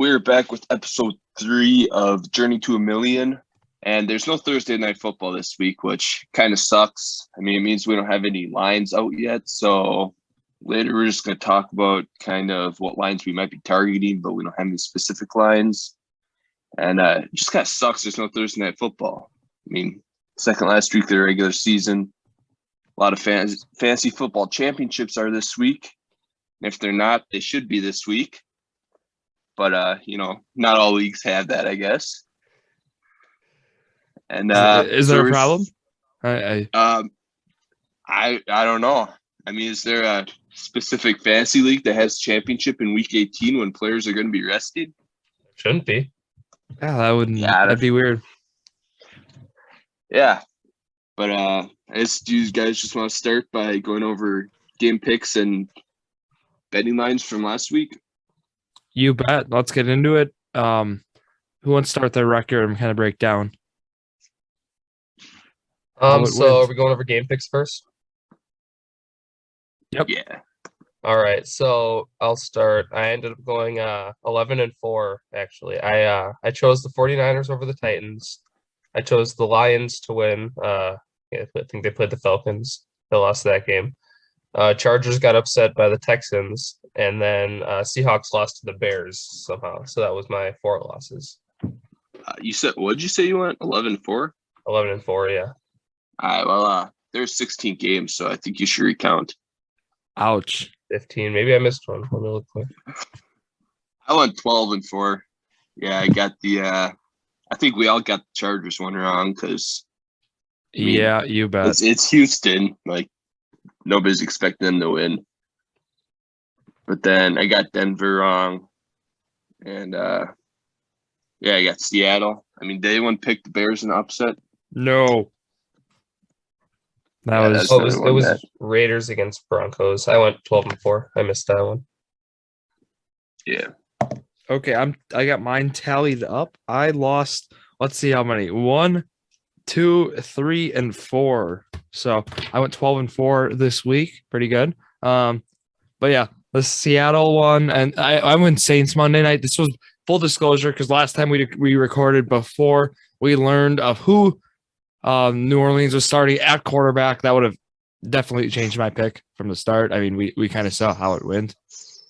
We're back with episode 3 of Journey to a Million, and there's no Thursday night football this week, which kind of sucks. I mean, it means we don't have any lines out yet, so later we're just going to talk about kind of what lines we might be targeting, but we don't have any specific lines. And it just kind of sucks there's no Thursday night football. I mean, second last week of the regular season. A lot of fantasy football championships are this week. And if they're not, they should be this week. But, not all leagues have that, I guess. And is there a problem? I don't know. I mean, is there a specific fantasy league that has championship in week 18 when players are going to be rested? Shouldn't be. Yeah, that wouldn't. Yeah, that'd be weird. Yeah, but I guess do you guys just want to start by going over game picks and betting lines from last week? You bet. Let's get into it. Who wants to start their record and kind of break down? So are we going over game picks first? Yep. Yeah. All right. So I'll start. I ended up going 11-4 actually. I chose the 49ers over the Titans. I chose the Lions to win. I think they played the Falcons. They lost that game. Chargers got upset by the Texans, and then Seahawks lost to the Bears somehow. So that was my 4 losses. You said, what did you say you went? 11-4? 11-4, yeah. All right, well, there's 16 games, so I think you should recount. Ouch. 15. Maybe I missed one. Let me look quick. I went 12-4. Yeah, I got I think we all got the Chargers one wrong because. Yeah, you bet. It's Houston. Like, nobody's expecting them to win. But then I got Denver wrong. And, I got Seattle. I mean, did anyone pick the Bears in the upset? No. It was Raiders against Broncos. I went 12-4. I missed that one. Yeah. Okay, I got mine tallied up. I lost, let's see how many. 1, 2, 3, and 4. So I went 12-4 this week. Pretty good. But yeah, the Seattle one, and I went Saints Monday night. This was full disclosure because last time we recorded before we learned of who New Orleans was starting at quarterback. That would have definitely changed my pick from the start. I mean, we kind of saw how it went.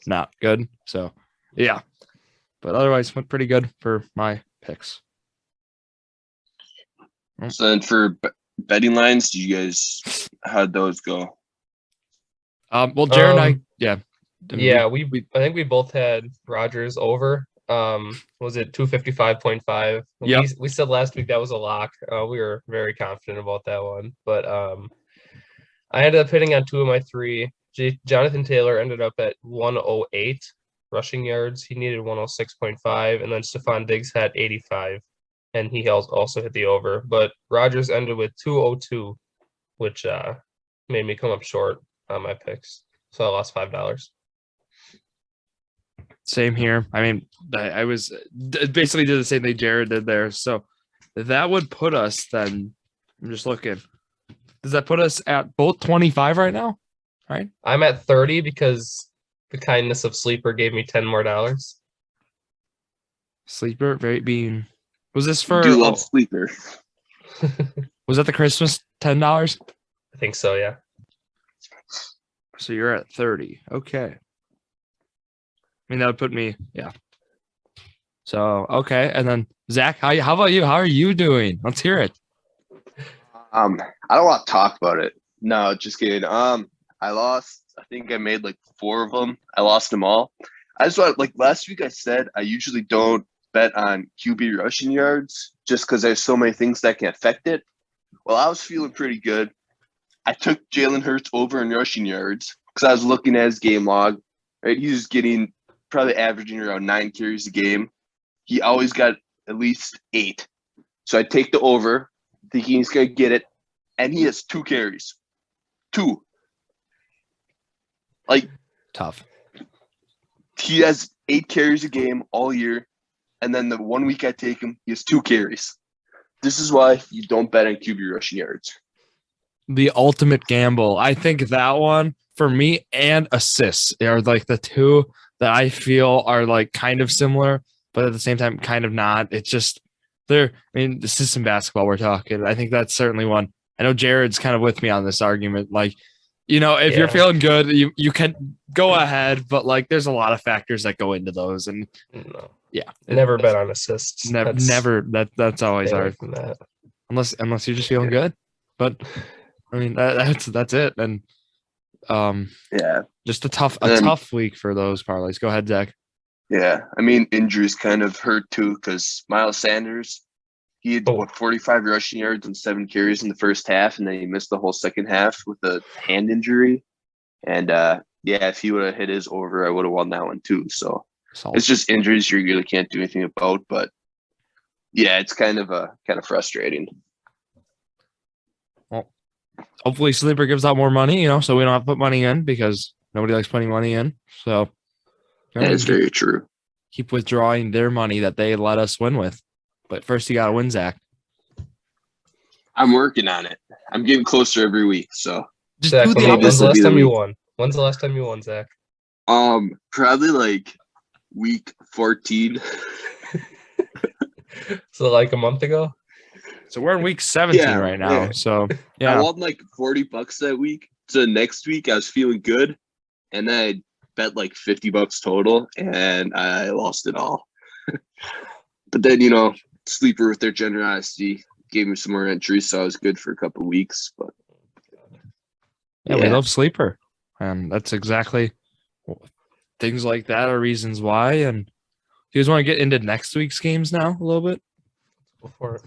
Not good. So yeah. But otherwise went pretty good for my picks. So then for betting lines, how'd those go? Well, Jared and I, yeah. I think we both had Rodgers over. Was it 255.5? Yeah. We said last week that was a lock. We were very confident about that one. But I ended up hitting on 2 of my 3. Jonathan Taylor ended up at 108 rushing yards. He needed 106.5, and then Stephon Diggs had 85, and he also hit the over. But Rodgers ended with 202, which made me come up short on my picks. So I lost $5. Same here. I mean, I was basically did the same thing Jared did there. So that would put us then. I'm just looking. Does that put us at both 25 right now? Right. I'm at 30 because the kindness of Sleeper gave me $10 more. Sleeper, being was this for? I do love Sleeper. Was that the Christmas $10? I think so. Yeah. So you're at 30. Okay. I mean, that would put me, yeah. So, okay. And then, Zach, how about you? How are you doing? Let's hear it. I don't want to talk about it. No, just kidding. I lost. I think I made like 4 of them. I lost them all. I just want, like last week I said, I usually don't bet on QB rushing yards just because there's so many things that can affect it. Well, I was feeling pretty good. I took Jalen Hurts over in rushing yards because I was looking at his game log. Right, he was getting probably averaging around 9 carries a game. He always got at least 8. So I take the over, thinking he's going to get it, and he has 2 carries. 2. Like, tough. He has 8 carries a game all year, and then the 1 week I take him, he has 2 carries. This is why you don't bet on QB rushing yards. The ultimate gamble. I think that one for me and assists are like the 2 that I feel are like kind of similar. but at the same time, kind of not. It's just I mean, this is some basketball we're talking. I think that's certainly one. I know Jared's kind of with me on this argument. Like, if you're feeling good, you can go ahead, but like, there's a lot of factors that go into those, and never bet on assists. Never. That's always hard. That. Unless you're just feeling good. But I mean, that's it. And just a tough week for those parlays. Go ahead, Zach. Yeah, I mean, injuries kind of hurt too because Miles Sanders, he had 45 rushing yards and 7 carries in the first half, and then he missed the whole second half with a hand injury. And if he would have hit his over, I would have won that one too. So it's just injuries you really can't do anything about. But yeah, it's kind of frustrating. Well, hopefully Sleeper gives out more money, so we don't have to put money in because nobody likes putting money in. So that is very true. Keep withdrawing their money that they let us win with. But first, you got to win, Zach. I'm working on it. I'm getting closer every week. So just Zach, do the when's the last time you won? When's the last time you won, Zach? Probably like week 14. So like a month ago? So we're in week 17 right now. Yeah. So yeah. I won like $40 that week. So next week I was feeling good. And then I bet like $50 total and I lost it all. But then, Sleeper with their generosity gave me some more entries, so I was good for a couple of weeks. But yeah, we love Sleeper. And that's exactly things like that are reasons why. And do you guys want to get into next week's games now a little bit? Go for it.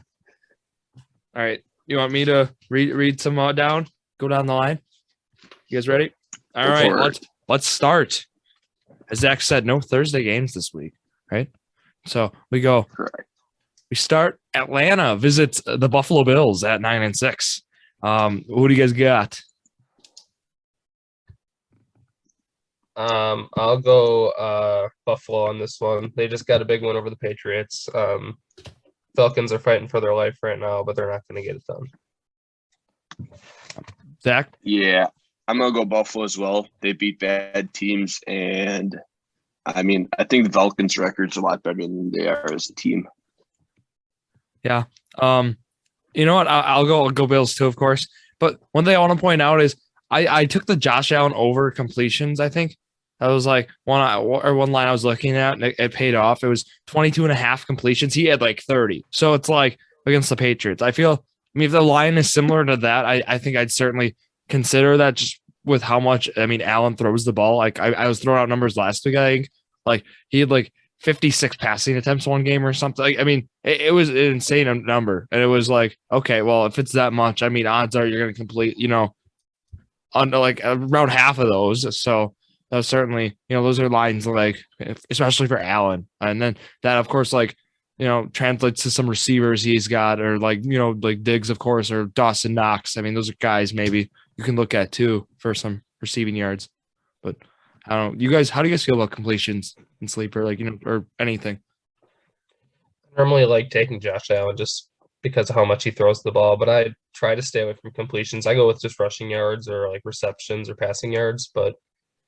All right. You want me to read some down? Go down the line? You guys ready? All right. Let's start. As Zach said, no Thursday games this week, right? So we go. Correct. We start Atlanta visits the Buffalo Bills at 9-6. Who do you guys got? I'll go Buffalo on this one. They just got a big win over the Patriots. Falcons are fighting for their life right now, but they're not going to get it done. Zach? Yeah, I'm going to go Buffalo as well. They beat bad teams, and I mean, I think the Falcons' record's a lot better than they are as a team. Yeah. You know what? I'll go Bills too, of course. But one thing I want to point out is I took the Josh Allen over completions, I think. That was like one line I was looking at, and it paid off. It was 22.5 completions. He had like 30. So it's like against the Patriots. I mean, if the line is similar to that, I think I'd certainly consider that just with how much, Allen throws the ball. Like I was throwing out numbers last week, I think. Like he had like 56 passing attempts one game or something. Like, I mean, it was an insane number. And it was like, okay, well, if it's that much, I mean, odds are you're going to complete, under like around half of those. So that was certainly, those are lines like, especially for Allen. And then that, of course, like, translates to some receivers he's got, or like, like Diggs, of course, or Dawson Knox. I mean, those are guys maybe you can look at too for some receiving yards. But I don't know. You guys, how do you guys feel about completions in Sleeper, like, or anything? I normally like taking Josh Allen just because of how much he throws the ball, but I try to stay away from completions. I go with just rushing yards or like receptions or passing yards. But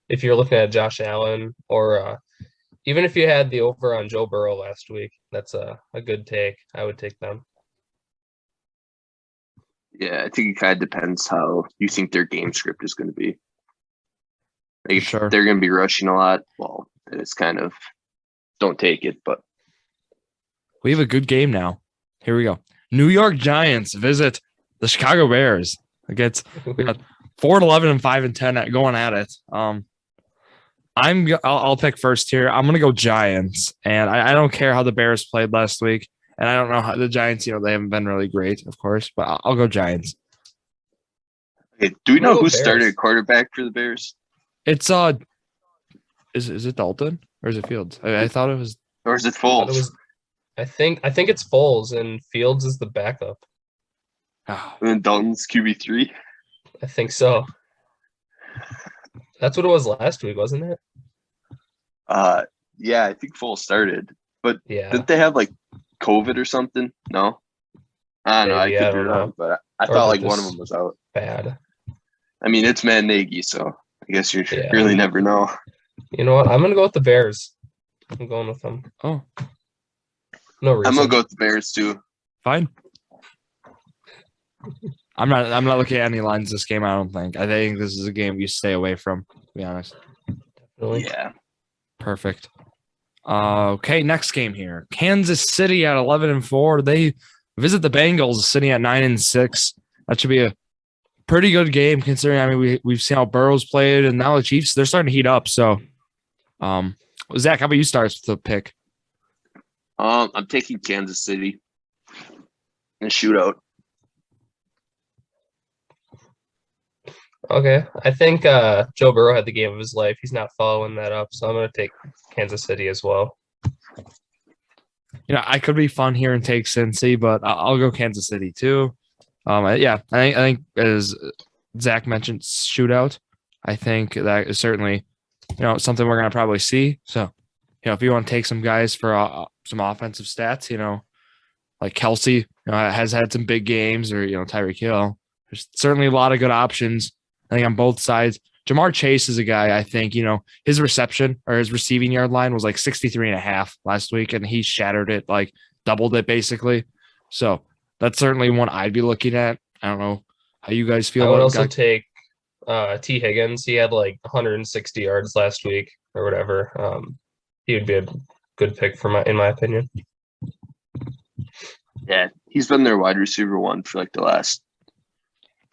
if you're looking at Josh Allen, or even if you had the over on Joe Burrow last week, that's a good take. I would take them. Yeah, I think it kind of depends how you think their game script is going to be. Like, if they're going to be rushing a lot, well, then it's kind of don't take it. But we have a good game now. Here we go. New York Giants visit the Chicago Bears. We got 4-11 and 5-10 going at it. I'll pick first here. I'm gonna go Giants, and I don't care how the Bears played last week, and I don't know how the Giants. They haven't been really great, of course, but I'll go Giants. Okay, do we know who started quarterback for the Bears? It's is it Dalton or is it Fields? I thought it was, or is it Foles? I think it's Foles and Fields is the backup. And then Dalton's QB3. I think so. That's what it was last week, wasn't it? Yeah, I think Foles started, but yeah, didn't they have like COVID or something? No, I don't know. I could be wrong, but I thought like one of them was out. Bad. I mean, it's Matt Nagy, so I guess you really never know. You know what? I'm gonna go with the Bears. I'm going with them. Oh, No reason. I'm gonna go with the Bears too. Fine. I'm not looking at any lines this game. I don't think. I think this is a game you stay away from. To be honest. Definitely. Yeah. Perfect. Okay, next game here. Kansas City at 11-4. They visit the Bengals, sitting at 9-6. That should be a pretty good game considering. I mean, we've seen how Burrow's played, and now the Chiefs, they're starting to heat up. So, Zach, how about you start with the pick? I'm taking Kansas City in a shootout. Okay. I think Joe Burrow had the game of his life. He's not following that up, so I'm going to take Kansas City as well. I could be fun here and take Cincy, but I'll go Kansas City too. I think as Zach mentioned, shootout. I think that is certainly, something we're going to probably see. So, if you want to take some guys for some offensive stats, like Kelsey, has had some big games, or Tyreek Hill. There's certainly a lot of good options. I think on both sides. Jamar Chase is a guy, I think, his reception or his receiving yard line was like 63.5 last week, and he shattered it, like doubled it basically. So that's certainly one I'd be looking at. I don't know how you guys feel. I would also take T. Higgins. He had like 160 yards last week or whatever. He would be a good pick in my opinion. Yeah, he's been their wide receiver one for like the last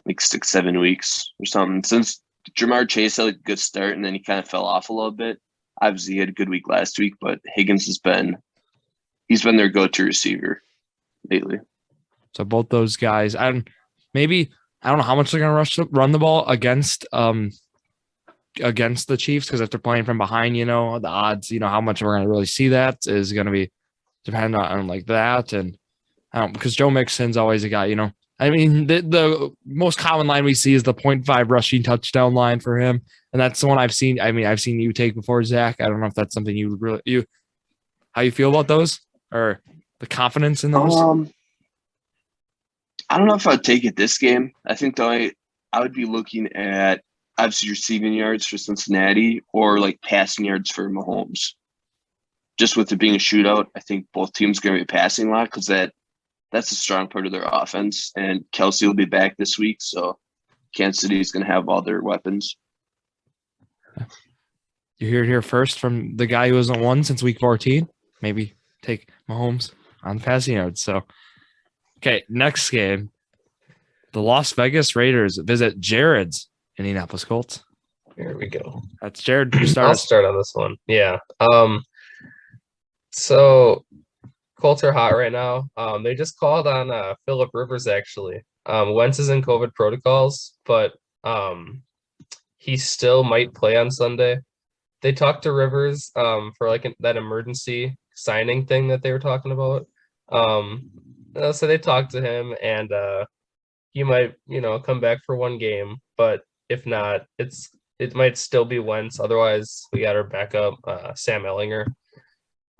6-7 weeks or something. Since Jamar Chase had a good start and then he kind of fell off a little bit. Obviously, he had a good week last week, but Higgins he's been their go-to receiver lately. So both those guys, I don't know how much they're going to run the ball against the Chiefs, because if they're playing from behind, the odds, how much we're going to really see that is going to be dependent on like that. And because Joe Mixon's always a guy, I mean, the most common line we see is the 0.5 rushing touchdown line for him. And that's the one I've seen. I mean, I've seen you take before, Zach. I don't know if that's something how you feel about those, or the confidence in those. I don't know if I'd take it this game. I think I would be looking at obviously receiving yards for Cincinnati or like passing yards for Mahomes. Just with it being a shootout, I think both teams are going to be passing a lot because that's a strong part of their offense. And Kelsey will be back this week, so Kansas City is going to have all their weapons. You hear it here first from the guy who hasn't won since week 14. Maybe take Mahomes on passing yards. So, okay, next game. The Las Vegas Raiders visit Jared's Indianapolis Colts. Here we go. That's Jared. You start. I'll start on this one. Yeah. So Colts are hot right now. They just called on Phillip Rivers actually. Wentz is in COVID protocols, but he still might play on Sunday. They talked to Rivers for like that emergency signing thing that they were talking about. So they talked to him, and he might, come back for one game, but if not, it might still be Wentz. Otherwise, we got our backup, Sam Ellinger.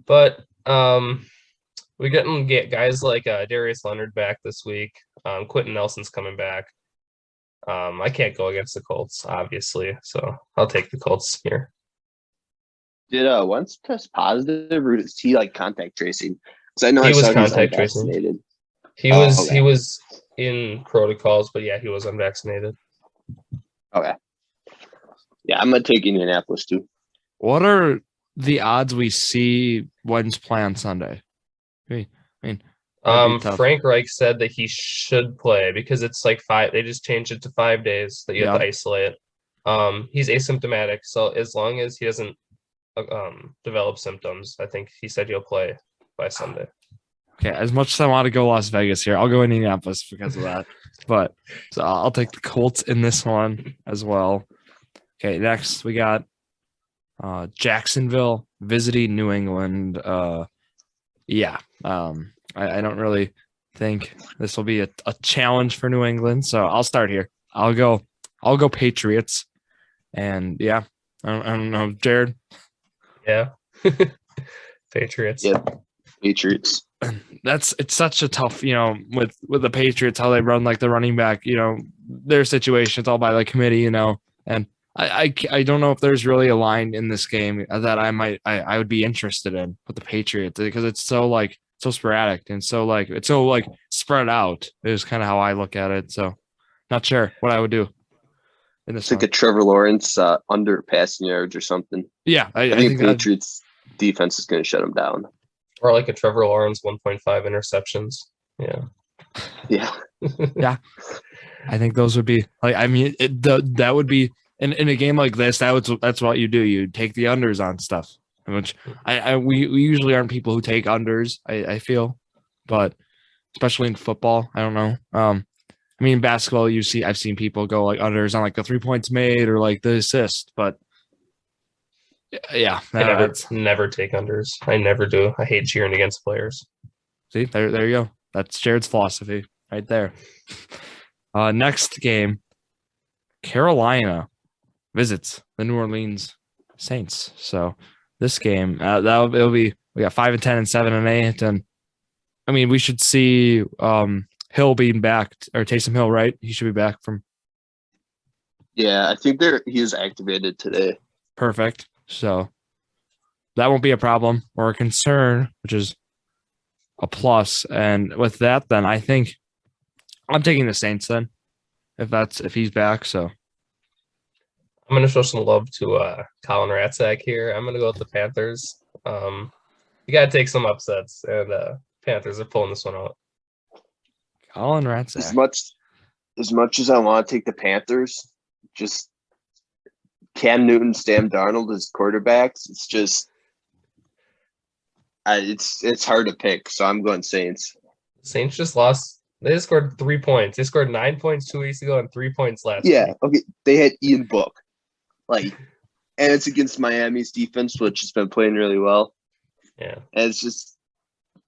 But we're getting guys like Darius Leonard back this week. Quentin Nelson's coming back. I can't go against the Colts, obviously, so I'll take the Colts here. Did Wentz test positive, or is he like contact tracing? Because I know he was saw contact tracing. He was in protocols, but yeah, he was unvaccinated. Okay. Yeah, I'm gonna take Indianapolis too. What are the odds we see Wentz play on Sunday? I mean, Frank Reich said that he should play because it's like 5. They just changed it to 5 days that you have to isolate. He's asymptomatic, so as long as he doesn't develop symptoms, I think he said he'll play by Sunday. Okay, as much as I want to go Las Vegas here, I'll go Indianapolis because of that. But so I'll take the Colts in this one as well. Okay, next we got Jacksonville visiting New England. I don't really think this will be a challenge for New England, so I'll start here. I'll go Patriots, and I don't know, Jared. Yeah, Patriots. Yeah, Patriots. It's such a tough, with the Patriots, how they run like the running back, their situation, it's all by like committee, and I don't know if there's really a line in this game that I would be interested in with the Patriots, because it's so so sporadic and so like it's so like spread out is kind of how I look at it. So not sure what I would do in this It's like one. a Trevor Lawrence under passing yards or something. Yeah, I think Patriots defense is going to shut him down. Or like a Trevor Lawrence 1.5 interceptions. Yeah. Yeah. Yeah. I think those would be like, I mean, that would be in a game like this. That's what you do. You take the unders on stuff, which we usually aren't people who take unders. I feel, but especially in football, I don't know. I mean, in basketball, I've seen people go like unders on like the 3 points made or like the assist, but yeah, I never take unders. I never do. I hate cheering against players. See, there you go. That's Jared's philosophy right there. Next game, Carolina visits the New Orleans Saints. So this game, it'll be, we got 5-10 and 7-8, and I mean we should see Hill being back, or Taysom Hill, right? He should be back from. Yeah, I think he is activated today. Perfect. So that won't be a problem or a concern, which is a plus. And with that, then I think I'm taking the Saints then, if he's back. So I'm gonna show some love to Colin Ratzak here. I'm gonna go with the Panthers. You gotta take some upsets, and Panthers are pulling this one out. Colin Ratzak. As much as I want to take the Panthers, just Cam Newton, Sam Darnold as quarterbacks, it's just it's hard to pick. So I'm going Saints. Saints just lost. They just scored 3 points. They scored 9 points 2 weeks ago and 3 points last week. Okay. They had Ian Book, and it's against Miami's defense, which has been playing really well. Yeah, and it's just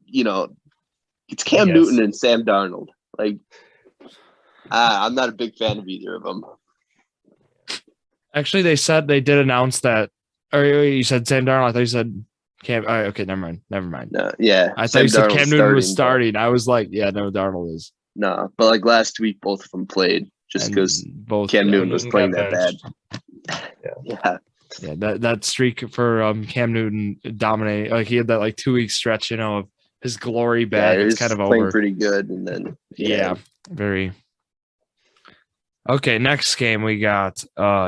it's Cam Newton and Sam Darnold. I'm not a big fan of either of them. Actually, they did announce that. Or you said Sam Darnold. I thought you said Cam. Oh, okay, never mind. No, yeah, I thought you said Cam Newton was starting. I was like, yeah, no, Darnold is. No, but like last week, both of them played just because Cam Newton was playing that bad. Yeah. That streak for Cam Newton dominating. Like he had that like 2 week stretch, of his glory back. It's kind of playing over. Pretty good, and then very. Okay, next game we got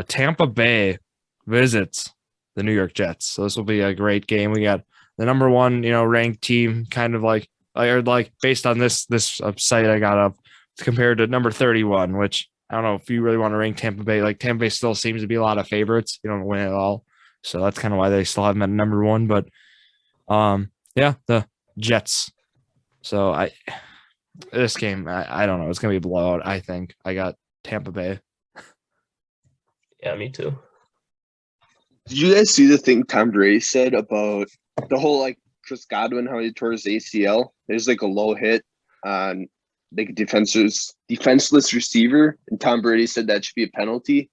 Tampa Bay visits the New York Jets. So this will be a great game. We got the number one, ranked team, kind of like based on this site I got up, compared to number 31, which I don't know if you really want to rank Tampa Bay. Like Tampa Bay still seems to be a lot of favorites. You don't win it all, so that's kind of why they still have them at number one. But the Jets. So this game, I don't know. It's gonna be a blowout. I think I got Tampa Bay. Yeah, me too. Did you guys see the thing Tom Brady said about the whole Chris Godwin, how he tore his ACL? There's a low hit on a defenseless receiver, and Tom Brady said that should be a penalty.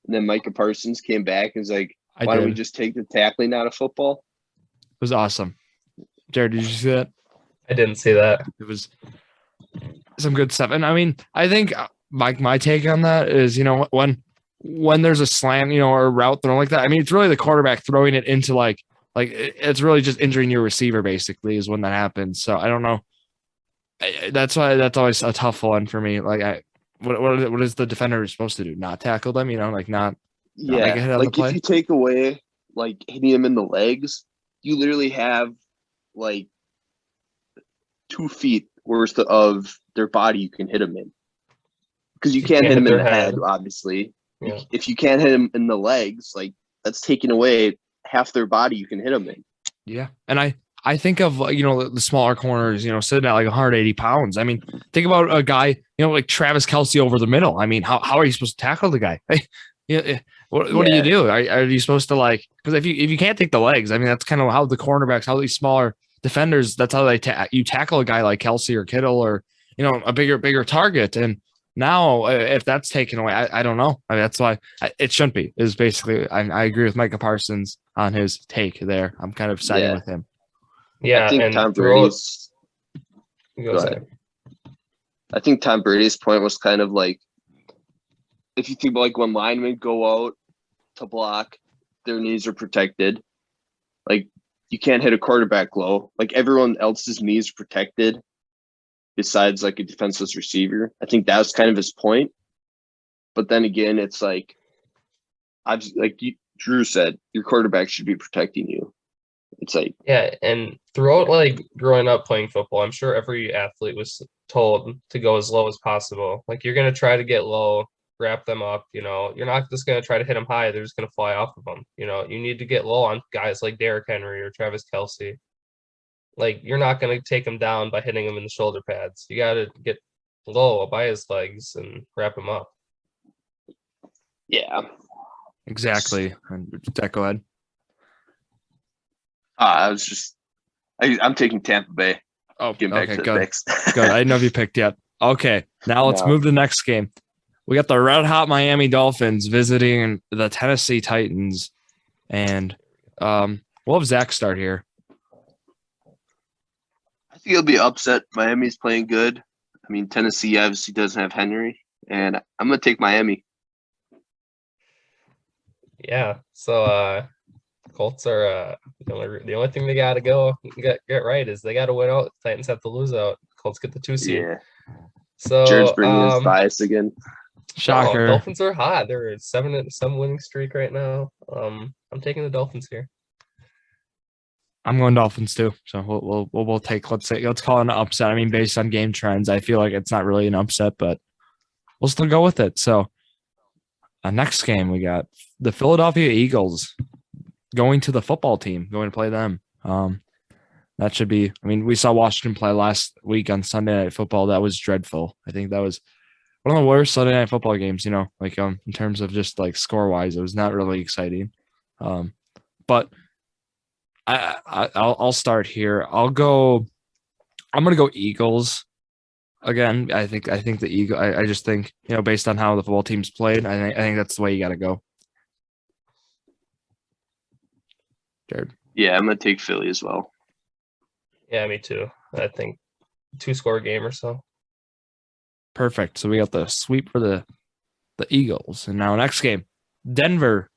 And then Micah Parsons came back and was like, "Why don't we just take the tackling out of football?" It was awesome. Jared, did you see that? I didn't see that. It was some good stuff. And I mean, I think my take on that is, when there's a slant, or a route thrown like that, I mean, it's really the quarterback throwing it into it's really just injuring your receiver basically is when that happens. So I don't know. That's why that's always a tough one for me. What is the defender supposed to do? Not tackle them, not make a hit on the play? If you take away hitting him in the legs, you literally have 2 feet worth of their body you can hit him in, because you can't hit him in the head, obviously. Yeah. If you can't hit him in the legs, that's taking away half their body you can hit them in. Yeah, and I think of the smaller corners, sitting at 180 pounds. I mean, think about a guy, like Travis Kelce over the middle. I mean, how are you supposed to tackle the guy? What do you do? Are you supposed to because if you can't take the legs, I mean, that's kind of how the cornerbacks, how these smaller defenders, that's how you tackle a guy like Kelce or Kittle or a bigger target. And now if that's taken away, I don't know. I mean, that's why it shouldn't be. Is basically I agree with Micah Parsons on his take there. I'm kind of siding with him. Yeah, I think Tom Brady's. Go ahead. I think Tom Brady's point was kind of if you think about when linemen go out to block, their knees are protected. you can't hit a quarterback low. Like everyone else's knees protected besides like a defenseless receiver. I think that was kind of his point. But then again, it's like Drew said, your quarterback should be protecting you. It's like Yeah, and throughout like growing up playing football, I'm sure every athlete was told to go as low as possible. Like you're gonna try to get low, wrap them up. You're not just gonna try to hit them high; they're just gonna fly off of them. You need to get low on guys like Derrick Henry or Travis Kelce. Like you're not gonna take him down by hitting him in the shoulder pads. You got to get low by his legs and wrap him up. yeah. Exactly. And Zack, go ahead. I'm taking Tampa Bay. Oh, Getting back okay, to the good. picks. Good. I didn't know if you picked yet. Okay, now let's No. move to the next game. We got the red hot Miami Dolphins visiting the Tennessee Titans, and we'll have Zack start here. I think it'll be upset. Miami's playing good. I mean, Tennessee obviously doesn't have Henry, and I'm gonna take Miami. Yeah. So Colts are the only thing they got to get right is they got to win out. Titans have to lose out. Colts get the 2 seed. Yeah. So Jared's bringing his bias again. Shocker. Dolphins are hot. They're 7-7 winning streak right now. I'm taking the Dolphins here. I'm going Dolphins too. So we'll take let's call it an upset. I mean, based on game trends, I feel like it's not really an upset, but we'll still go with it. So next game we got the Philadelphia Eagles going to the football team, going to play them. That should be. I mean, we saw Washington play last week on Sunday Night Football. That was dreadful. I think that was one of the worst Sunday Night Football games. Like in terms of just like score wise, it was not really exciting. But I'll start here. I'm gonna go Eagles again. I think the Eagle. I just think based on how the football team's played, I think that's the way you got to go. Jared. Yeah, I'm gonna take Philly as well. Yeah, me too. I think 2-score game or so. Perfect. So we got the sweep for the Eagles, and now next game, Denver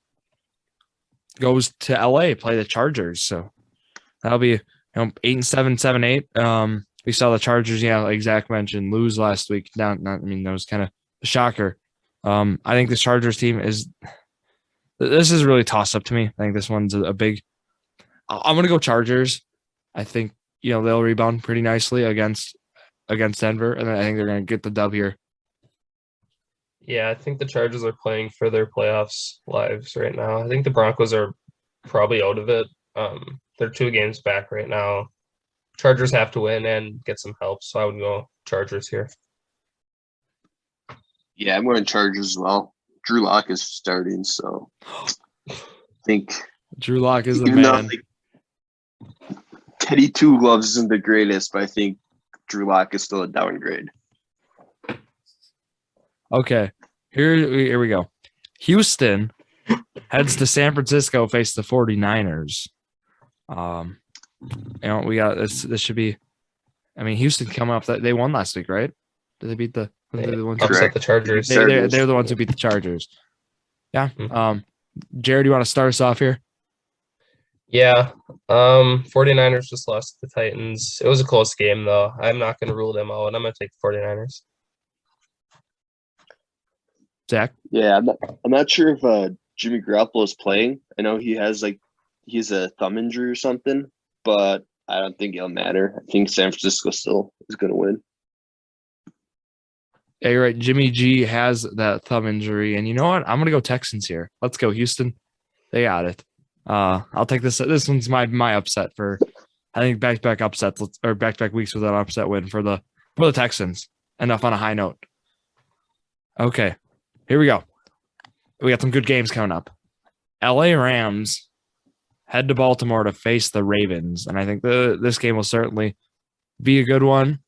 goes to LA, play the Chargers. So that'll be 8-7, 7-8. We saw the Chargers, like Zack mentioned, lose last week. That was kind of a shocker. I think the Chargers team this is really toss up to me. I think this one's a big. I'm gonna go Chargers. I think they'll rebound pretty nicely against Denver, and I think they're gonna get the dub here. Yeah, I think the Chargers are playing for their playoffs lives right now. I think the Broncos are probably out of it. They're 2 games back right now. Chargers have to win and get some help, so I would go Chargers here. Yeah, I'm going Chargers as well. Drew Lock is starting, so I think Drew Lock is the even man. though, Teddy Two Gloves isn't the greatest, but I think Drew Lock is still a downgrade. Okay, here we go. Houston heads to San Francisco, face the 49ers. We got this should be. I mean, Houston coming up that they won last week, right? Did they beat the ones who upset the Chargers? They're the ones who beat the Chargers. Yeah. Jared, you want to start us off here? Yeah. 49ers just lost to the Titans. It was a close game though. I'm not going to rule them out. I'm going to take the 49ers. Zack? Yeah, I'm not sure if Jimmy Garoppolo is playing. I know he's a thumb injury or something, but I don't think it'll matter. I think San Francisco still is going to win. Yeah, you're right. Jimmy G has that thumb injury, and you know what? I'm going to go Texans here. Let's go, Houston. They got it. I'll take this. This one's my upset for. I think back-to-back upsets or back-to-back weeks with an upset win for the Texans. Enough on a high note. Okay, here we go. We got some good games coming up. LA Rams head to Baltimore to face the Ravens, and I think this game will certainly be a good one.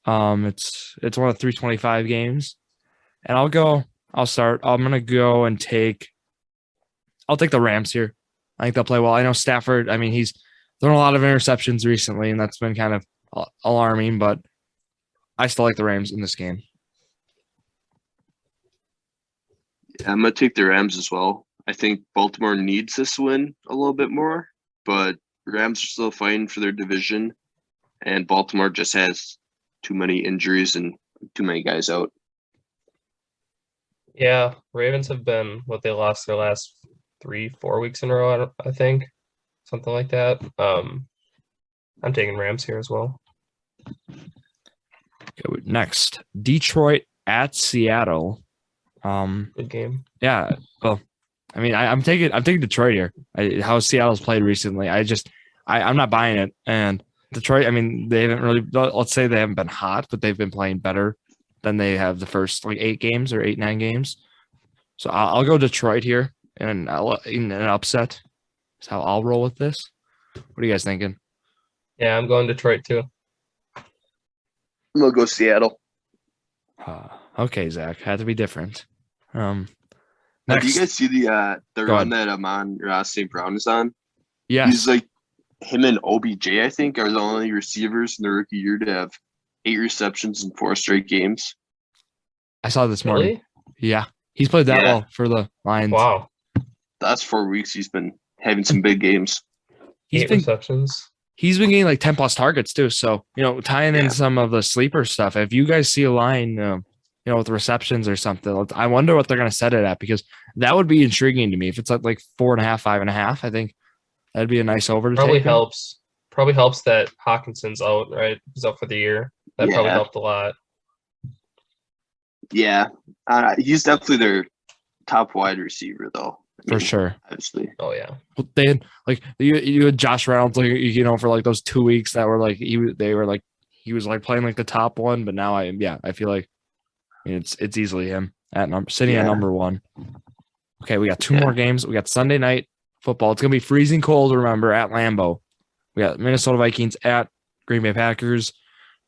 It's one of the 325 games, and I'll start. I'm gonna go and I'll take the Rams here. I think they'll play well. I know Stafford. I mean, he's thrown a lot of interceptions recently, and that's been kind of alarming. But I still like the Rams in this game. Yeah, I'm gonna take the Rams as well. I think Baltimore needs this win a little bit more, but Rams are still fighting for their division, and Baltimore just has too many injuries and too many guys out. Yeah, Ravens have been what they lost their last 3-4 weeks in a row, I think. Something like that. I'm taking Rams here as well. Okay, next, Detroit at Seattle. Good game. Yeah. Well, I mean, I'm taking Detroit here. How Seattle's played recently. I'm not buying it. And Detroit, I mean, they haven't really. Let's say they haven't been hot, but they've been playing better than they have the first like 8 games or 8-9 games. So I'll go Detroit here, and in an upset. That's how I'll roll with this. What are you guys thinking? Yeah, I'm going Detroit too. I'm gonna go Seattle. Okay, Zach, had to be different. Now, Next, do you guys see the Go run ahead. that Amon-Ra St. Brown is on? yes, He's like him and OBJ, I think, are the only receivers in the rookie year to have 8 receptions in 4 straight games. I saw this morning. Really? Yeah, he's played that Yeah. well for the Lions. Wow. The last 4 weeks, he's been having some big games. He's 8 been receptions. getting like 10 plus targets too. So tying in Yeah. some of the sleeper stuff. If you guys see a line, with receptions or something, I wonder what they're going to set it at, because that would be intriguing to me. If it's at like 4.5, 5.5, I think that'd be a nice over to Probably take. him. helps. Probably helps that Hawkinson's out, right? He's out for the year. That probably Yeah. helped a lot. Yeah, he's definitely their top wide receiver, though. I For mean, sure. obviously. Oh yeah. They had like you had Josh Reynolds, like, for like those 2 weeks that were like he was like playing like the top one, but now I feel like it's easily him sitting at Yeah. number 1. Okay, we got 2 Yeah. more games. We got Sunday night football. It's gonna be freezing cold, remember, at Lambeau. We got Minnesota Vikings at Green Bay Packers.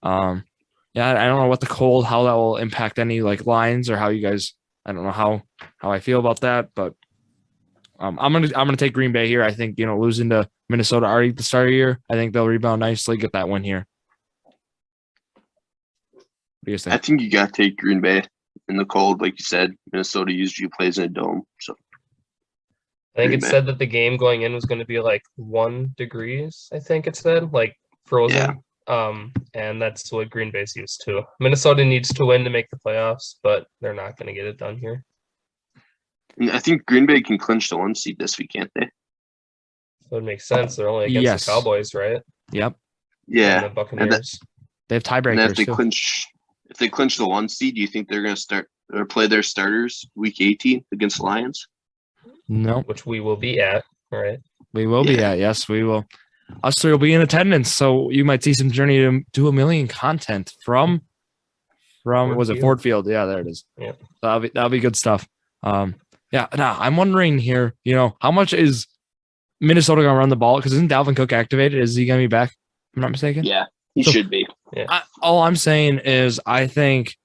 Yeah, I don't know how that will impact any like lines or how you guys. I don't know how I feel about that, but I'm gonna take Green Bay here. I think losing to Minnesota already at the start of the year, I think they'll rebound nicely, get that win here. What do you guys I think? think you got to take Green Bay in the cold, like you said. Minnesota usually plays in a dome, so I think Green it Bay. said that the game going in was going to be like 1 degrees. I think it said like frozen. And that's what Green Bay's used to. Minnesota needs to win to make the playoffs, but they're not going to get it done here. And I think Green Bay can clinch the 1 seed this week, can't they? So it makes sense. They're only against Yes. the Cowboys, right? Yep, Yeah. And the Buccaneers. they have And if tiebreakers they too. clinch the 1 seed, do you think they're going to start or play their starters week 18 against the Lions? No, Which we will be at, right? we will be Yeah. at. Yes, we will. Us 3 will be in attendance, so you might see some Journey to a Million content from Ford was it Field. Ford Field? Yeah, there it is. Yeah. That'll be good stuff. Yeah. Now I'm wondering here, how much is Minnesota gonna run the ball? Because isn't Dalvin Cook activated? Is he gonna be back? If I'm not mistaken. Yeah, he So- should be. All I'm saying is I think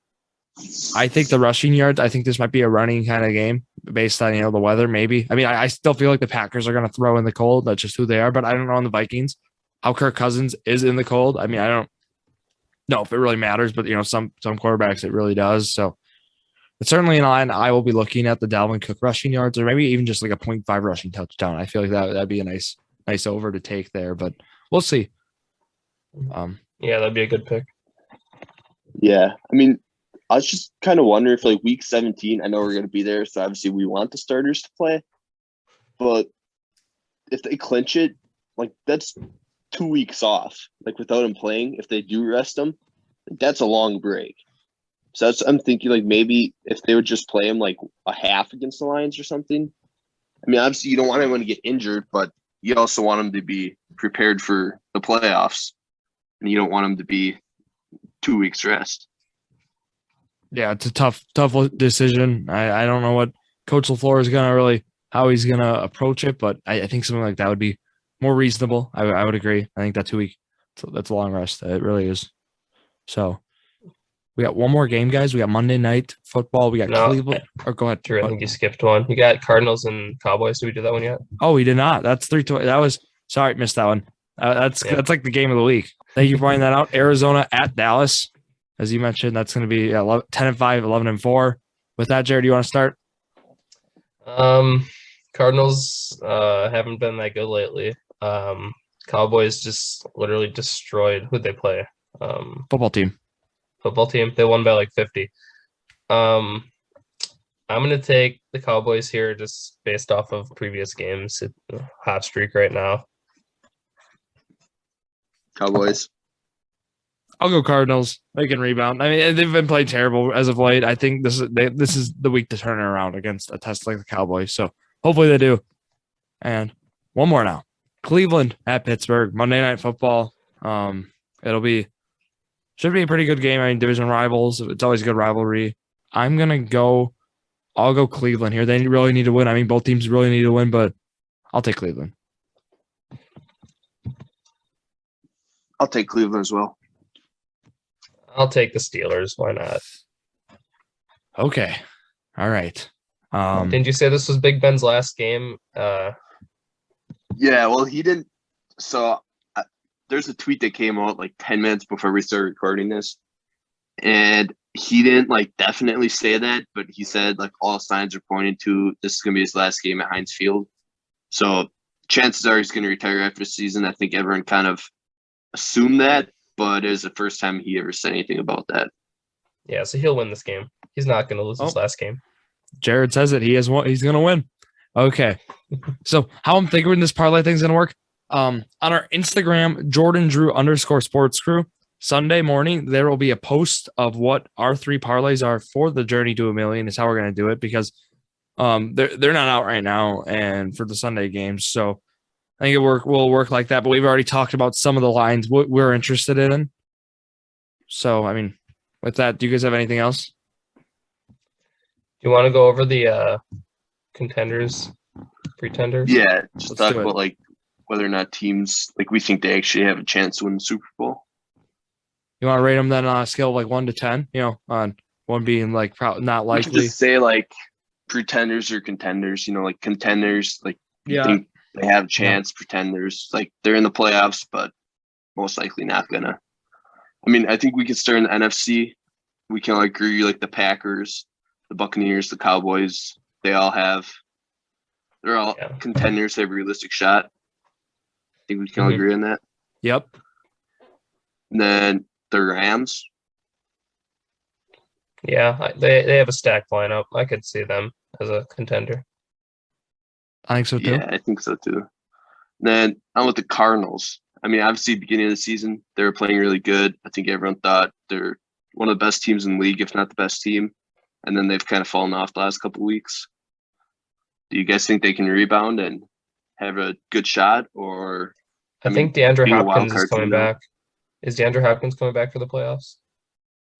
the rushing yards. I think this might be a running kind of game based on the weather. Maybe. I mean, I still feel like the Packers are going to throw in the cold. That's just who they are. But I don't know on the Vikings how Kirk Cousins is in the cold. I mean, I don't know if it really matters, but some quarterbacks it really does. So it's certainly an line I will be looking at the Dalvin Cook rushing yards, or maybe even just like a 0.5 rushing touchdown. I feel like that'd be a nice over to take there, but we'll see. Yeah, that'd be a good pick. Yeah, I mean, I was just kind of wondering if like week 17, I know we're going to be there, so obviously we want the starters to play, but if they clinch it, like that's 2 weeks off, like without them playing. If they do rest them, that's a long break. So I'm thinking like maybe if they would just play him like a half against the Lions or something. I mean, obviously you don't want anyone to get injured, but you also want them to be prepared for the playoffs, and you don't want them to be 2 weeks rest. Yeah, it's a tough decision. I don't know what Coach LaFleur is how he's gonna approach it, but I think something like that would be more reasonable. I would agree. I think that 2 week that's a long rest. It really is. So we got one more game, guys. We got Monday night football. We got No, Cleveland. Or go ahead. Drew, I think you skipped one. You got Cardinals and Cowboys. Did we do that one yet? Oh, we did not. That's 3-2. That was sorry, missed that one. That's like the game of the week. Thank you for pointing that out. Arizona at Dallas. As you mentioned, that's going to be 10-5, 11-4. With that, Jared, do you want to start? Cardinals haven't been that good lately. Cowboys just literally destroyed who'd they play. Football team. Football team. They won by like 50. I'm gonna take the Cowboys here just based off of previous games. Hot streak right now. Cowboys. I'll go Cardinals. They can rebound. I mean, they've been playing terrible as of late. I think this is the week to turn it around against a test like the Cowboys. So hopefully they do. And one more now. Cleveland at Pittsburgh, Monday Night Football. Should be a pretty good game. I mean, division rivals. It's always a good rivalry. I'll go Cleveland here. They really need to win. I mean, both teams really need to win, but I'll take Cleveland. I'll take Cleveland as well. I'll take the Steelers. Why not? Okay. All right. Didn't you say this was Big Ben's last game? Yeah, well, he didn't. So there's a tweet that came out like 10 minutes before we started recording this. And he didn't like definitely say that, but he said like all signs are pointing to this is going to be his last game at Heinz Field. So chances are he's going to retire after the season. I think everyone kind of assumed that, but it was the first time he ever said anything about that. Yeah, so he'll win this game. He's not going to lose his last game. Jared says it. He's going to win. Okay. So how I'm thinking this parlay thing's going to work. On our Instagram, @JordanDrew_sportscrew, Sunday morning, there will be a post of what our 3 parlays are for the journey to $1 million is how we're going to do it because they're not out right now and for the Sunday games. So I think will work like that, but we've already talked about some of the lines we're interested in. So, I mean, with that, do you guys have anything else? Do you want to go over the contenders, pretenders? Yeah, just Let's talk do it. about like whether or not teams like we think they actually have a chance to win the Super Bowl. You want to rate them then on a scale of like 1 to 10? On 1 being like not We can likely. just say like pretenders or contenders. Like contenders, like you Yeah. think they have a chance. Pretenders, like they're in the playoffs, but most likely not gonna. I mean, I think we could start in the NFC. We can like agree like the Packers, the Buccaneers, the Cowboys. They're all contenders. They have a realistic shot. I think we can all agree on that. Yep. And then the Rams. Yeah, they have a stacked lineup. I could see them as a contender. I think so too. Yeah, I think so too. Then I'm with the Cardinals. I mean, obviously, beginning of the season, they were playing really good. I think everyone thought they're one of the best teams in the league, if not the best team. And then they've kind of fallen off the last couple of weeks. Do you guys think they can rebound and have a good shot? Or I think DeAndre being a wild Hopkins is card coming team now. back. Is DeAndre Hopkins coming back for the playoffs?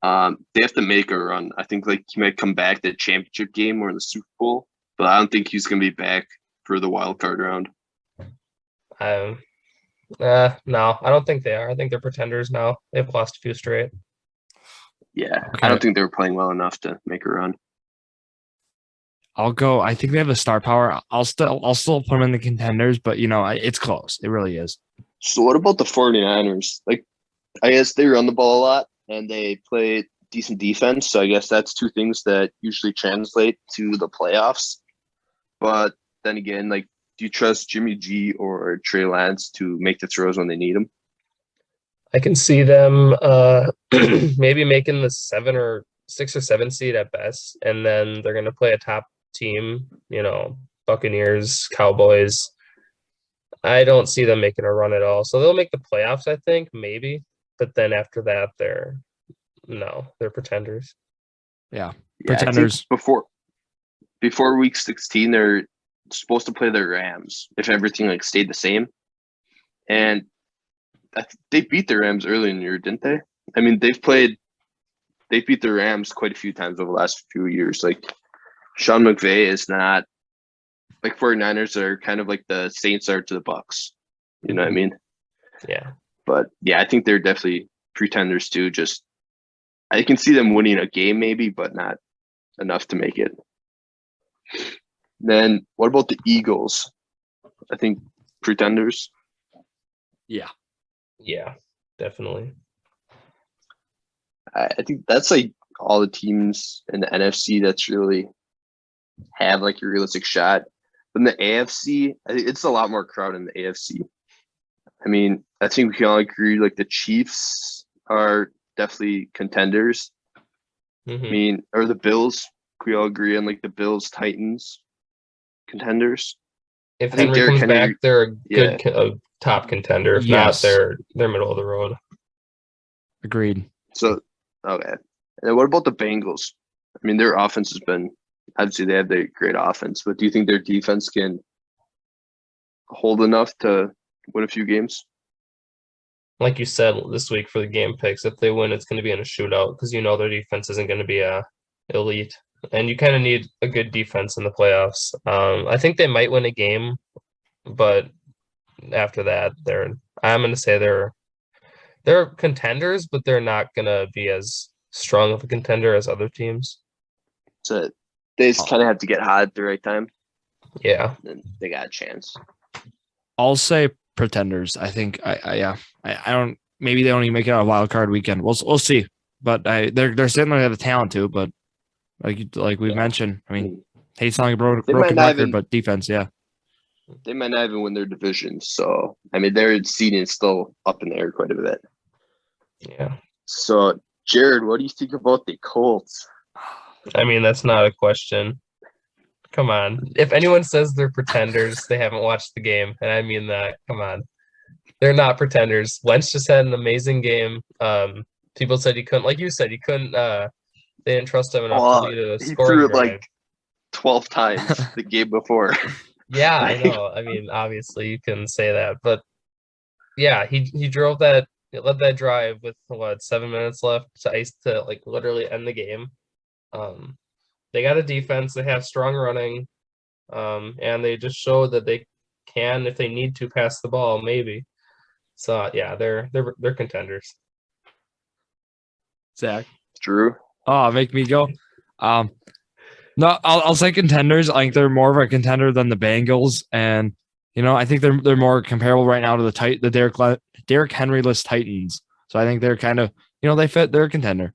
They have to make a run. I think like he might come back the championship game or in the Super Bowl, but I don't think he's going to be back for the wild card round. No, I don't think they are. I think they're pretenders now. They've lost a few straight. Yeah, Okay. I don't think they were playing well enough to make a run. I'll go. I think they have the star power. I'll still put them in the contenders, but it's close. It really is. So what about the 49ers? Like, I guess they run the ball a lot and they play decent defense. So I guess that's two things that usually translate to the playoffs. But then again, like, do you trust Jimmy G or Trey Lance to make the throws when they need them? I can see them maybe making the 6 or 7 seed at best, and then they're going to play a top team, Buccaneers, Cowboys. I don't see them making a run at all. So they'll make the playoffs, I think, maybe. But then after that, they're pretenders. Yeah, Yeah, pretenders. Before week 16, they're supposed to play the Rams if everything like stayed the same. And they beat the Rams early in the year, didn't they? I mean, they beat the Rams quite a few times over the last few years. Like, Sean McVay is not like 49ers are kind of like the Saints are to the Bucks. You know what I mean? Yeah. But yeah, I think they're definitely pretenders too. Just I can see them winning a game maybe, but not enough to make it. Then what about the Eagles? I think pretenders. Yeah. Yeah, definitely. I think that's like all the teams in the NFC that's really have like a realistic shot. But in the AFC, I think it's a lot more crowded in the AFC. I mean, I think we can all agree like the Chiefs are definitely contenders. I Mhm. mean, or the Bills. Can we all agree on like the Bills, Titans, contenders? If I think Henry Derrick comes back, Henry. they're a Yeah. top contender. If not, Yes. they're middle of the road. Agreed. So okay. And then what about the Bengals? I mean, their offense has been obviously they have the great offense, but do you think their defense can hold enough to win a few games? Like you said this week for the game picks, if they win, it's going to be in a shootout because their defense isn't going to be elite, and you kind of need a good defense in the playoffs. I think they might win a game, but after that, I'm going to say they're contenders, but they're not going to be as strong of a contender as other teams. So they just kind of have to get hot at the right time, Yeah. and they got a chance. I'll say pretenders. I think I don't. Maybe they don't even make it out a wild card weekend. We'll see. But they're certainly have the talent to. But like we mentioned, I mean, hate's not a broken record, but defense, yeah. They might not even win their division. So I mean, their seeding is still up in the air quite a bit. Yeah. So Jared, what do you think about the Colts? I mean, that's not a question. Come on. If anyone says they're pretenders, they haven't watched the game, and I mean that. Come on. They're not pretenders. Wentz just had an amazing game. People said he couldn't, like you said, he couldn't. They didn't trust him enough to lead a He scoring threw it drive. like 12 times the game before. Yeah, I know. I mean, obviously you can say that, but yeah, he drove that, led that drive with 7 minutes left to like literally end the game. They got a defense. They have strong running, and they just showed that they can, if they need to, pass the ball, maybe. So yeah, they're contenders. Zach, Drew. oh, make me go. No, I'll say contenders. I think they're more of a contender than the Bengals, and I think they're more comparable right now to the Derrick Henry-less Titans. So I think they're kind of they fit. They're a contender.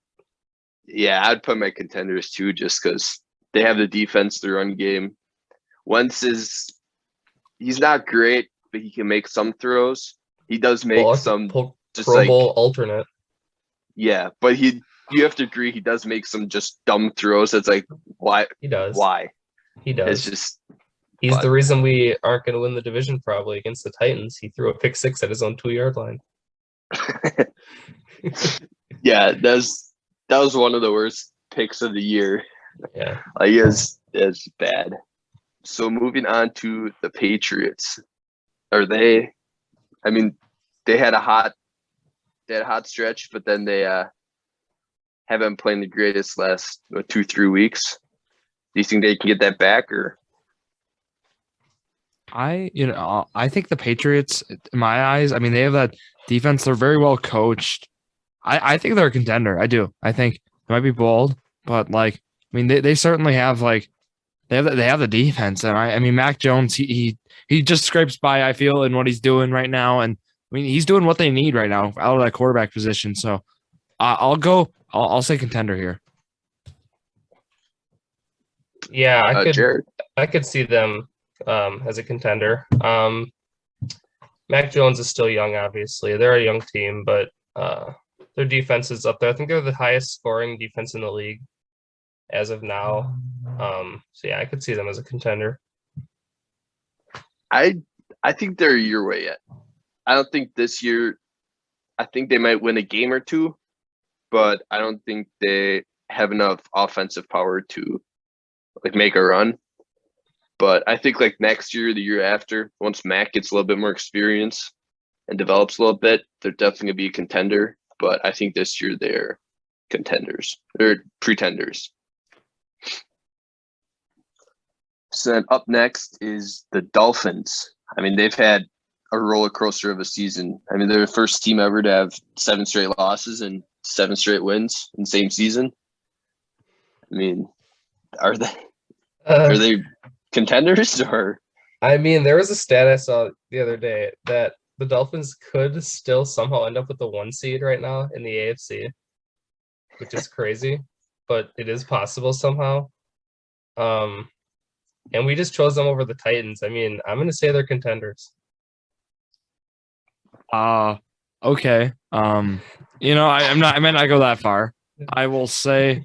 Yeah, I'd put my contenders too, just because they have the defense, the run game. Wentz he's not great, but he can make some throws. He does make some just Pro Bowl alternate. Yeah, but you have to agree he does make some just dumb throws. It's like why? He does. Why? He does. It's just he's the reason we aren't going to win the division probably against the Titans. He threw a pick 6 at his own 2-yard line. Yeah, that was one of the worst picks of the year. Yeah, it's bad. So moving on to the Patriots, they had a hot stretch, but then they haven't been playing the greatest last 2-3 weeks. Do you think they can get that back, or? I think the Patriots, in my eyes, I mean, they have that defense. They're very well coached. I think they're a contender. I do. I think it might be bold, but they certainly have they have the defense, and I mean, Mac Jones, he just scrapes by, I feel, in what he's doing right now, and I mean, he's doing what they need right now out of that quarterback position. So I'll say contender here. Yeah, Jared. I could see them as a contender. Mac Jones is still young, obviously. They're a young team, but their defense is up there. I think they're the highest scoring defense in the league as of now. So yeah, I could see them as a contender. I think they're a year away yet. I don't think this year. I think they might win a game or two, but I don't think they have enough offensive power to make a run. But I think next year, the year after, once Mac gets a little bit more experience and develops a little bit, they're definitely gonna be a contender. But I think this year they're contenders. They're pretenders. So then up next is the Dolphins. I mean, they've had a roller coaster of a season. I mean, they're the first team ever to have 7 straight losses and 7 straight wins in the same season. I mean, are they contenders, or? I mean, there was a stat I saw the other day that the Dolphins could still somehow end up with the 1 seed right now in the AFC, which is crazy, but it is possible somehow. And we just chose them over the Titans. I mean, I'm going to say they're contenders. Okay. I might not go that far. I will say,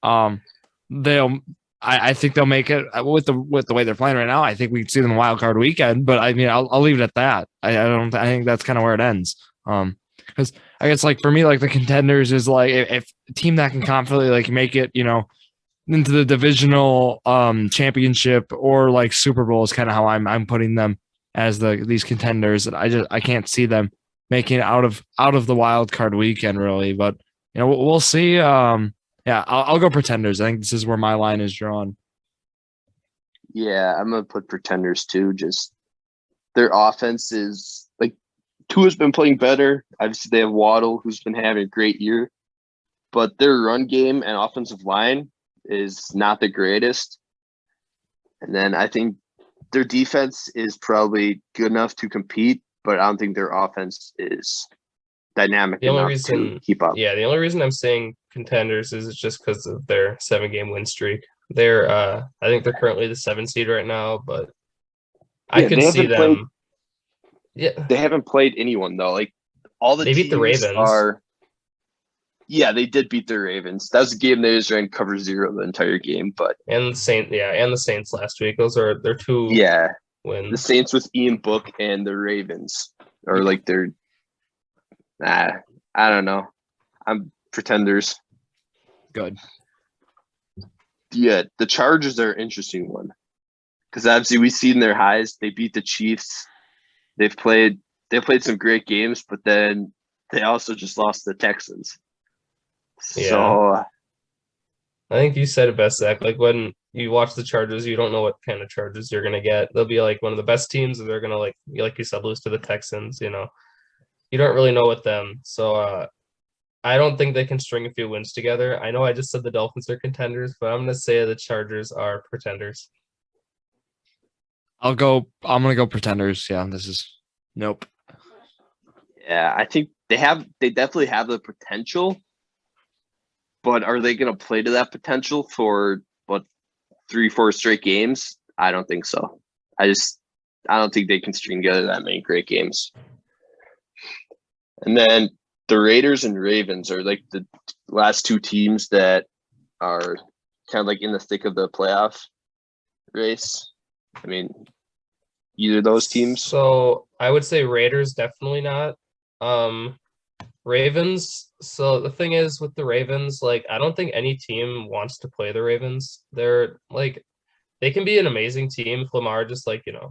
they'll. I think they'll make it with the way they're playing right now. I think we can see them wild card weekend, but I mean, I'll leave it at that. I think that's kind of where it ends. Because I guess like for me, like the contenders is like if a team that can confidently like make it, into the divisional championship or like Super Bowl is kind of how I'm putting them as these contenders. I can't see them making it out of the wild card weekend really, but we'll see. Yeah, I'll go pretenders. I think this is where my line is drawn. Yeah, I'm gonna put pretenders too. Just their offense is like Tua's been playing better. Obviously, they have Waddle, who's been having a great year, but their run game and offensive line is not the greatest. And then I think their defense is probably good enough to compete, but I don't think their offense is dynamic enough to keep up. Yeah, the only reason I'm saying contenders is just because of their 7-game win streak. I think they're currently the 7 seed right now, but I could see them. They haven't played anyone though. Like all the they beat the Ravens. Yeah, they did beat the Ravens. That was a game they just ran cover 0 the entire game, but and the Saints last week. Those are their 2 wins. The Saints with Ian Book and the Ravens are like their. I don't know. I'm pretenders. Good. Yeah, the Chargers are an interesting one because obviously we've seen their highs. They beat the Chiefs. They've played some great games, but then they also just lost the Texans. Yeah. So I think you said it best, Zach. Like when you watch the Chargers, you don't know what kind of Chargers you're gonna get. They'll be like one of the best teams, or they're gonna like you said, lose to the Texans. You don't really know with them. So I don't think they can string a few wins together. I know I just said the Dolphins are contenders, but I'm gonna say the Chargers are pretenders. I'm gonna go pretenders. Yeah, nope. Yeah, I think they definitely have the potential. But are they going to play to that potential for 3-4 straight games? I don't think so. I don't think they can string together that many great games. And then the Raiders and Ravens are like the last 2 teams that are kind of like in the thick of the playoff race. I mean, either of those teams. So I would say Raiders, definitely not. Ravens. So the thing is with the Ravens, like I don't think any team wants to play the Ravens. They're like they can be an amazing team if Lamar just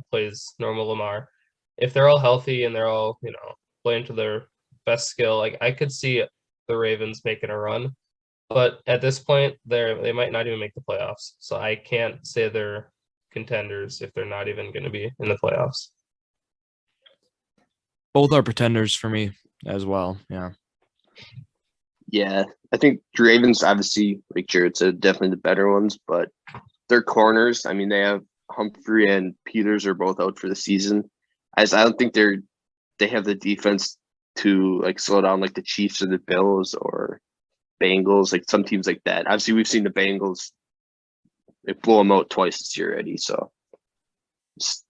plays normal Lamar. If they're all healthy and they're all playing to their best skill, like I could see the Ravens making a run. But at this point, they might not even make the playoffs. So I can't say they're contenders if they're not even going to be in the playoffs. Both are pretenders for me as well. Yeah. Yeah, I think the Ravens, obviously, like Jared said, definitely the better ones, but their corners, I mean, they have Humphrey and Peters are both out for the season. I don't think they have the defense to like slow down like the Chiefs or the Bills or Bengals, like some teams like that. Obviously, we've seen the Bengals blow them out twice this year already, so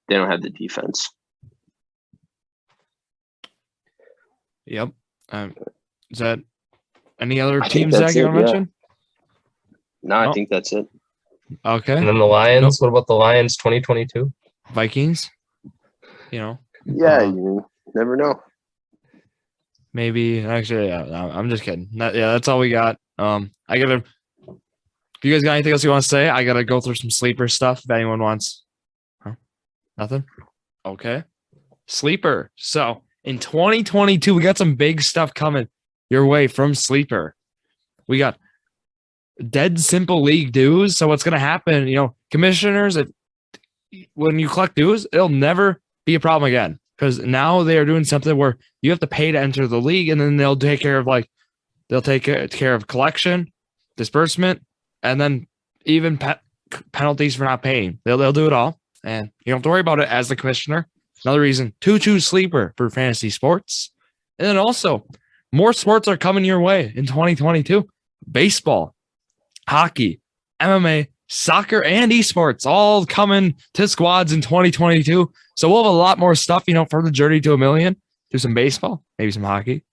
they don't have the defense. Yep. Is that any other teams that you want to mention? No, I think that's it. Okay. And then the Lions. What about the Lions 2022? Vikings? Yeah, you never know. Maybe. Actually, yeah, I'm just kidding. That's all we got. If you guys got anything else you want to say, I got to go through some sleeper stuff if anyone wants. Huh? Nothing? Okay. Sleeper. So, in 2022, we got some big stuff coming your way from Sleeper. We got dead simple league dues. So what's going to happen, commissioners, when you collect dues, it'll never be a problem again because now they are doing something where you have to pay to enter the league and then they'll take care of collection, disbursement, and then even penalties for not paying. They'll do it all. And you don't have to worry about it as the commissioner. Another reason to choose Sleeper for fantasy sports. And then also, more sports are coming your way in 2022. Baseball, hockey, MMA, soccer, and esports all coming to squads in 2022. So we'll have a lot more stuff, for the journey to $1 million. do some baseball, maybe some hockey.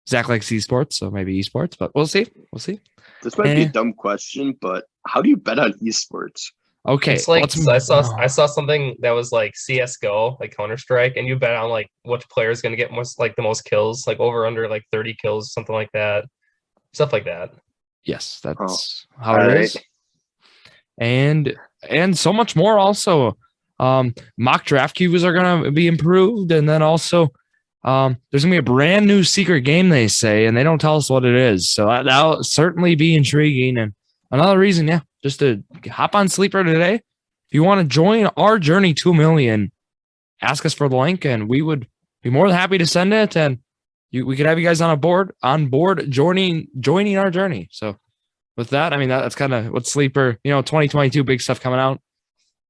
Zack likes esports, so maybe esports, but we'll see. We'll see. This might be a dumb question, but how do you bet on esports? Okay, It's like I saw something that was like CS:GO, like Counter-Strike, and you bet on like which player is going to get the most kills, like over under like 30 kills, something like that, stuff like that. Yes, that's how it is. And so much more also. Mock draft queues are going to be improved, and then also there's going to be a brand new secret game, they say, and they don't tell us what it is. So that'll certainly be intriguing. And another reason, just to hop on Sleeper today. If you want to join our journey to 1 million, ask us for the link, and we would be more than happy to send it. And we could have you guys on board joining our journey. So with that, I mean, that's kind of what Sleeper, 2022 big stuff coming out.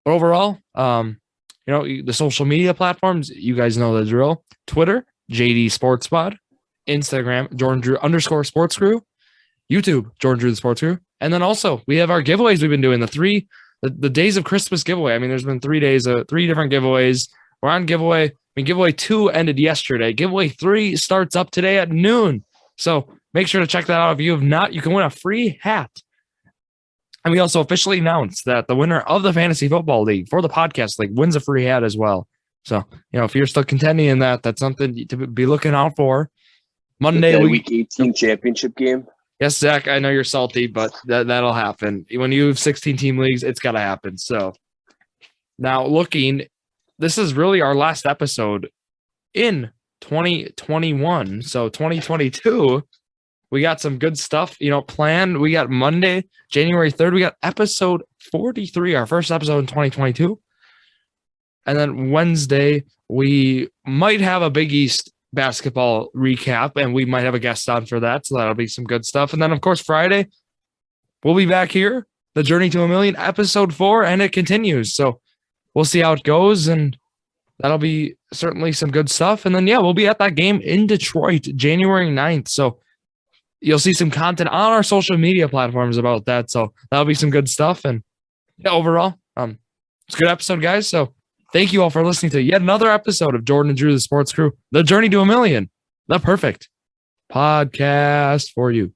But overall, the social media platforms, you guys know the drill. Twitter, JD Sports Pod. Instagram, Jordan Drew _ Sports Crew. YouTube, Jordan Drew the Sports Crew. And then also we have our giveaways we've been doing, the days of Christmas giveaway. I mean, there's been 3 days of 3 different giveaways. We're on giveaway. I mean, giveaway 2 ended yesterday. Giveaway 3 starts up today at noon. So make sure to check that out. If you have not, you can win a free hat. And we also officially announced that the winner of the Fantasy Football League for the Podcast League wins a free hat as well. So, if you're still contending in that, that's something to be looking out for. Monday, week 18 championship game. Yes, Zach, I know you're salty, but that'll happen. When you have 16-team leagues, it's got to happen. So now this is really our last episode in 2021. So 2022, we got some good stuff, planned. We got Monday, January 3rd, we got episode 43, our first episode in 2022. And then Wednesday, we might have a Big East basketball recap, and we might have a guest on for that. So that'll be some good stuff. And then, of course, Friday, we'll be back here, the Journey to 1 Million, episode 4, and it continues. So we'll see how it goes, and that'll be certainly some good stuff. And then, we'll be at that game in Detroit, January 9th. So you'll see some content on our social media platforms about that. So that'll be some good stuff. And overall, it's a good episode, guys. So thank you all for listening to yet another episode of Jordan and Drew, the Sports Crew, the Journey to 1 Million, the perfect podcast for you.